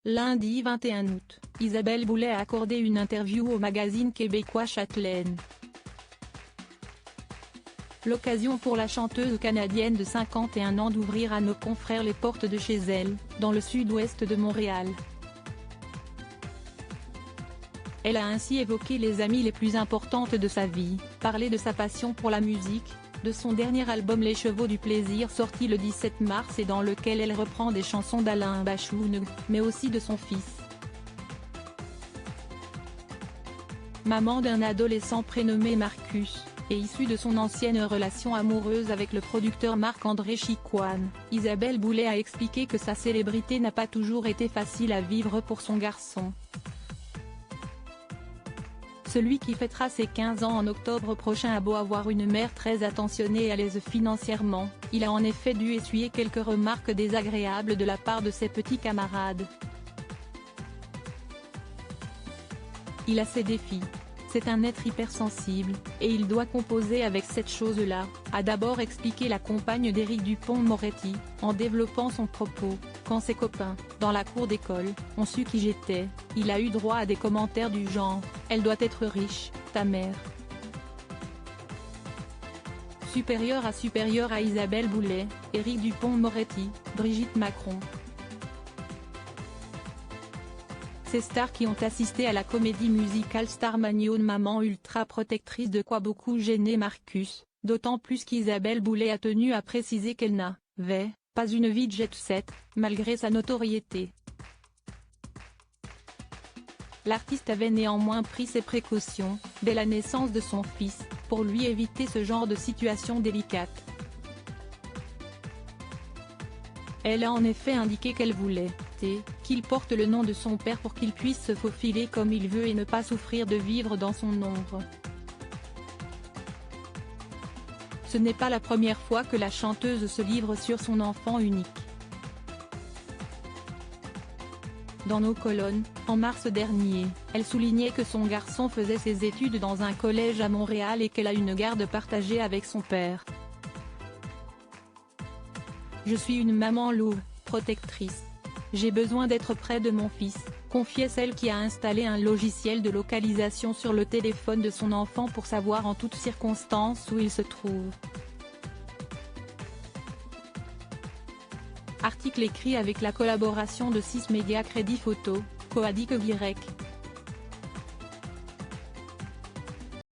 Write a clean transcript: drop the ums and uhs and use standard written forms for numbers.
Lundi 21 août, Isabelle Boulay a accordé une interview au magazine québécois Châtelaine. L'occasion pour la chanteuse canadienne de 51 ans d'ouvrir à nos confrères les portes de chez elle, dans le sud-ouest de Montréal. Elle a ainsi évoqué les amies les plus importantes de sa vie, parlé de sa passion pour la musique, de son dernier album Les Chevaux du Plaisir sorti le 17 mars et dans lequel elle reprend des chansons d'Alain Bashung, mais aussi de son fils. Maman d'un adolescent prénommé Marcus, et issue de son ancienne relation amoureuse avec le producteur Marc-André Chicoine, Isabelle Boulay a expliqué que sa célébrité n'a pas toujours été facile à vivre pour son garçon. Celui qui fêtera ses 15 ans en octobre prochain a beau avoir une mère très attentionnée et à l'aise financièrement, il a en effet dû essuyer quelques remarques désagréables de la part de ses petits camarades. Il a ses défis. C'est un être hypersensible, et il doit composer avec cette chose-là, a d'abord expliqué la compagne d'Éric Dupond-Moretti, en développant son propos. Quand ses copains, dans la cour d'école, ont su qui j'étais, il a eu droit à des commentaires du genre « Elle doit être riche, ta mère ». Supérieur à Isabelle Boulay, Éric Dupond-Moretti, Brigitte Macron. Ces stars qui ont assisté à la comédie musicale Starmania Maman ultra protectrice de quoi beaucoup gêner Marcus, d'autant plus qu'Isabelle Boulay a tenu à préciser qu'elle n'avait pas une vie de jet-set, malgré sa notoriété. L'artiste avait néanmoins pris ses précautions, dès la naissance de son fils, pour lui éviter ce genre de situation délicate. Elle a en effet indiqué qu'elle voulait qu'il porte le nom de son père pour qu'il puisse se faufiler comme il veut et ne pas souffrir de vivre dans son ombre. Ce n'est pas la première fois que la chanteuse se livre sur son enfant unique. Dans nos colonnes, en mars dernier, elle soulignait que son garçon faisait ses études dans un collège à Montréal et qu'elle a une garde partagée avec son père. Je suis une maman louve, protectrice. J'ai besoin d'être près de mon fils, confiait celle qui a installé un logiciel de localisation sur le téléphone de son enfant pour savoir en toutes circonstances où il se trouve. Article écrit avec la collaboration de 6 médias Crédit Photo, Coadic Y.